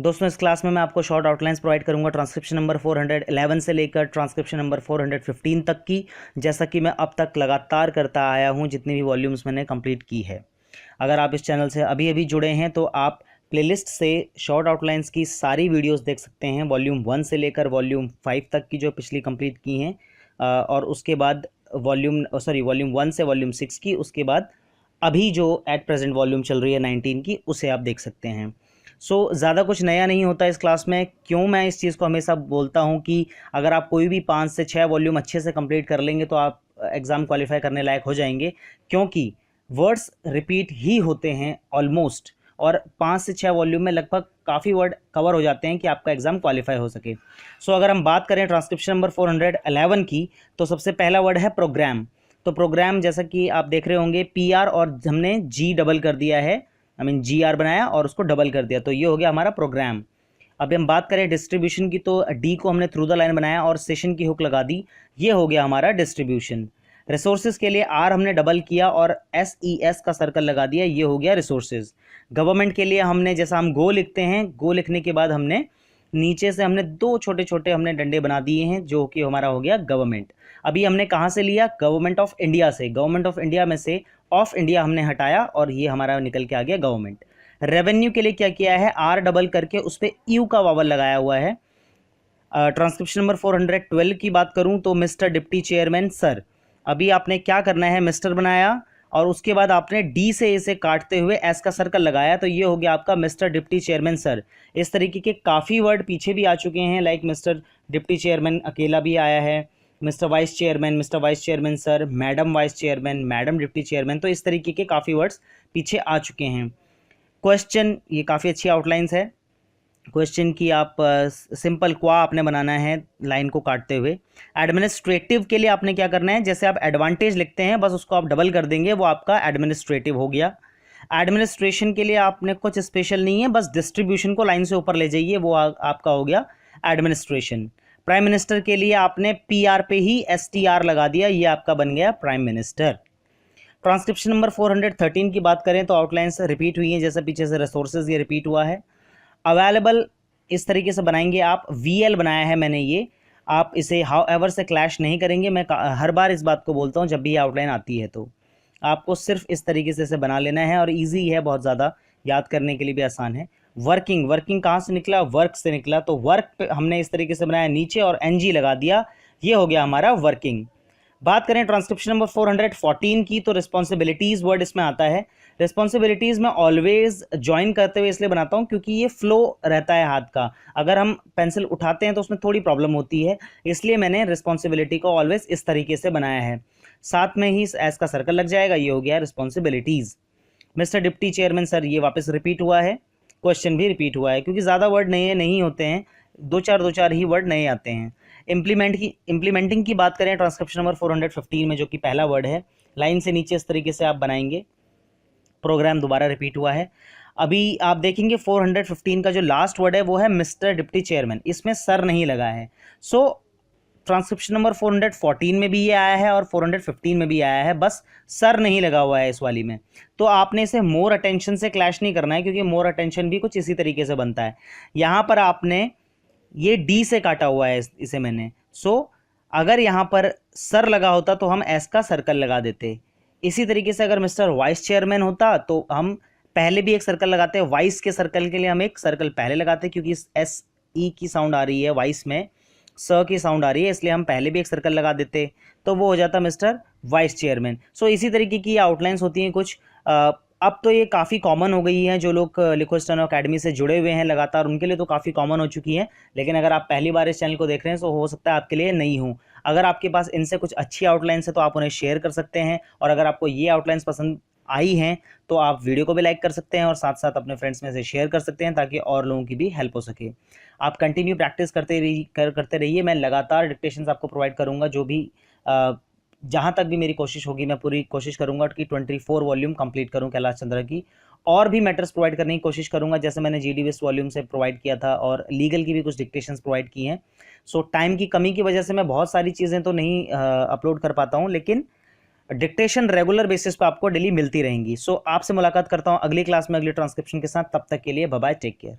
दोस्तों इस क्लास में मैं आपको शॉर्ट आउटलाइंस प्रोवाइड करूंगा ट्रांसक्रिप्शन नंबर 411 से लेकर ट्रांसक्रिप्शन नंबर 415 तक की, जैसा कि मैं अब तक लगातार करता आया हूं जितनी भी वॉल्यूम्स मैंने कंप्लीट की है। अगर आप इस चैनल से अभी अभी जुड़े हैं तो आप प्लेलिस्ट से शॉर्ट आउटलाइंस की सारी वीडियोस देख सकते हैं, वॉल्यूम 1 से लेकर वॉल्यूम 5 तक की जो पिछली कंप्लीट की हैं, और उसके बाद वॉल्यूम 1 से वॉल्यूम 6 की, उसके बाद अभी जो एट प्रेजेंट वॉल्यूम चल रही है 19 की, उसे आप देख सकते हैं। ज़्यादा कुछ नया नहीं होता इस क्लास में। क्यों मैं इस चीज़ को हमेशा बोलता हूं कि अगर आप कोई भी 5 से 6 वॉल्यूम अच्छे से कंप्लीट कर लेंगे तो आप एग्ज़ाम क्वालिफाई करने लायक हो जाएंगे, क्योंकि वर्ड्स रिपीट ही होते हैं ऑलमोस्ट, और 5 से 6 वॉल्यूम में लगभग काफ़ी वर्ड कवर हो जाते हैं कि आपका एग्ज़ाम क्वालिफाई हो सके। अगर हम बात करें ट्रांसक्रिप्शन नंबर 411 की, तो सबसे पहला वर्ड है प्रोग्राम। तो प्रोग्राम जैसा कि आप देख रहे होंगे, PR और हमने G डबल कर दिया है, GR बनाया और उसको डबल कर दिया, तो ये हो गया हमारा प्रोग्राम। अब हम बात करें डिस्ट्रीब्यूशन की, तो D को हमने थ्रू द लाइन बनाया और सेशन की हुक लगा दी, ये हो गया हमारा डिस्ट्रीब्यूशन। रिसोर्सेज के लिए R हमने डबल किया और SES का सर्कल लगा दिया, ये हो गया रिसोर्सेज। गवर्नमेंट के लिए हमने, जैसा हम गो लिखते हैं, गो लिखने के बाद हमने नीचे से हमने 2 छोटे छोटे हमने डंडे बना दिए हैं, जो कि हमारा हो गया गवर्नमेंट। अभी हमने कहाँ से लिया? गवर्नमेंट ऑफ इंडिया से। गवर्नमेंट ऑफ इंडिया में से ऑफ इंडिया हमने हटाया और ये हमारा निकल के आ गया गवर्नमेंट। रेवेन्यू के लिए क्या किया है? R डबल करके उस पर यू का वावल लगाया हुआ है। ट्रांसक्रिप्शन नंबर 412 की बात करूं तो मिस्टर डिप्टी चेयरमैन सर। अभी आपने क्या करना है? मिस्टर बनाया और उसके बाद आपने D से इसे काटते हुए S का सर्कल लगाया, तो ये हो गया आपका मिस्टर डिप्टी चेयरमैन सर। इस तरीके के काफ़ी वर्ड पीछे भी आ चुके हैं, लाइक मिस्टर डिप्टी चेयरमैन अकेला भी आया है, mister vice chairman sir, madam vice chairman, madam deputy chairman, तो इस तरीके के काफ़ी वर्ड्स पीछे आ चुके हैं। क्वेश्चन, ये काफ़ी अच्छी आउटलाइंस है। क्वेश्चन की आप सिंपल क्वा आपने बनाना है लाइन को काटते हुए। एडमिनिस्ट्रेटिव के लिए आपने क्या करना है? जैसे आप एडवांटेज लिखते हैं, बस उसको आप डबल कर देंगे, वो आपका एडमिनिस्ट्रेटिव हो गया। एडमिनिस्ट्रेशन के लिए आपने कुछ स्पेशल नहीं है, बस डिस्ट्रीब्यूशन को लाइन से ऊपर ले जाइए, वो आपका हो गया एडमिनिस्ट्रेशन। प्राइम मिनिस्टर के लिए आपने PR पे ही STR लगा दिया, ये आपका बन गया प्राइम मिनिस्टर। ट्रांसक्रिप्शन नंबर 413 की बात करें तो आउटलाइंस रिपीट हुई है, जैसे पीछे से रिसोर्सेज ये रिपीट हुआ है। अवेलेबल इस तरीके से बनाएंगे आप, VL बनाया है मैंने, ये आप इसे हाउ एवर से क्लैश नहीं करेंगे। मैं हर बार इस बात को बोलता हूँ जब भी ये आउटलाइन आती है, तो आपको सिर्फ इस तरीके से इसे बना लेना है और इजी है, बहुत ज़्यादा याद करने के लिए भी आसान है। वर्किंग कहाँ से निकला? वर्क से निकला, तो वर्क पे हमने इस तरीके से बनाया नीचे और NG लगा दिया, ये हो गया हमारा वर्किंग। बात करें ट्रांसक्रिप्शन नंबर 414 की, तो रिस्पॉन्सिबिलिटीज़ वर्ड इसमें आता है। रिस्पॉन्सिबिलिटीज़ में ऑलवेज ज्वाइन करते हुए इसलिए बनाता हूँ क्योंकि ये फ्लो रहता है हाथ का, अगर हम पेंसिल उठाते हैं तो उसमें थोड़ी प्रॉब्लम होती है, इसलिए मैंने रिस्पॉन्सिबिलिटी को ऑलवेज इस तरीके से बनाया है। साथ में ही एस का सर्कल लग जाएगा, ये हो गया responsibilities. Mister deputy chairman sir, ये वापस रिपीट हुआ है, क्वेश्चन भी रिपीट हुआ है, क्योंकि ज़्यादा वर्ड नए नहीं होते हैं, दो चार ही वर्ड नए आते हैं। इम्प्लीमेंटिंग की बात करें ट्रांसक्रिप्शन नंबर 415 में, जो कि पहला वर्ड है, लाइन से नीचे इस तरीके से आप बनाएंगे। प्रोग्राम दोबारा रिपीट हुआ है। अभी आप देखेंगे 415 का जो लास्ट वर्ड है वो है मिस्टर डिप्टी चेयरमैन, इसमें सर नहीं लगा है। ट्रांसक्रिप्शन नंबर 414 में भी ये आया है और 415 में भी आया है, बस सर नहीं लगा हुआ है इस वाली में। तो आपने इसे मोर अटेंशन से क्लैश नहीं करना है, क्योंकि मोर अटेंशन भी कुछ इसी तरीके से बनता है। यहाँ पर आपने ये D से काटा हुआ है इसे मैंने, अगर यहाँ पर सर लगा होता तो हम S का सर्कल लगा देते। इसी तरीके से अगर मिस्टर वाइस चेयरमैन होता तो हम पहले भी एक सर्कल लगाते हैं, वाइस के सर्कल के लिए हम एक सर्कल पहले लगाते हैं, क्योंकि SE की साउंड आ रही है, वाइस में स की साउंड आ रही है, इसलिए हम पहले भी एक सर्कल लगा देते, तो वो हो जाता मिस्टर वाइस चेयरमैन। इसी तरीके की आउटलाइंस होती हैं कुछ। अब तो ये काफ़ी कॉमन हो गई हैं, जो लोग लिखो स्टेनो अकेडमी से जुड़े हुए हैं लगातार, उनके लिए तो काफ़ी कॉमन हो चुकी हैं, लेकिन अगर आप पहली बार इस चैनल को देख रहे हैं तो हो सकता है आपके लिए नई हो। अगर आपके पास इनसे कुछ अच्छी आउटलाइंस है तो आप उन्हें शेयर कर सकते हैं, और अगर आपको ये आउटलाइंस पसंद आई हैं तो आप वीडियो को भी लाइक कर सकते हैं और साथ साथ अपने फ्रेंड्स में से शेयर कर सकते हैं, ताकि और लोगों की भी हेल्प हो सके। आप कंटिन्यू प्रैक्टिस करते रहिए। मैं लगातार डिक्टेशंस आपको प्रोवाइड करूँगा, जो भी जहाँ तक भी मेरी कोशिश होगी मैं पूरी कोशिश करूँगा कि 24 वॉल्यूम कंप्लीट करूँ कैलाश चंद्र की, और भी मैटर्स प्रोवाइड करने की कोशिश करूँगा, जैसे मैंने GD वॉल्यूम से प्रोवाइड किया था, और लीगल की भी कुछ डिक्टेशंस प्रोवाइड की हैं। टाइम की कमी की वजह से मैं बहुत सारी चीज़ें तो नहीं अपलोड कर पाता हूँ, लेकिन डिक्टेशन रेगुलर बेसिस पे आपको डेली मिलती रहेंगी। आपसे मुलाकात करता हूँ अगली क्लास में अगली ट्रांसक्रिप्शन के साथ। तब तक के लिए बाय बाय, टेक केयर।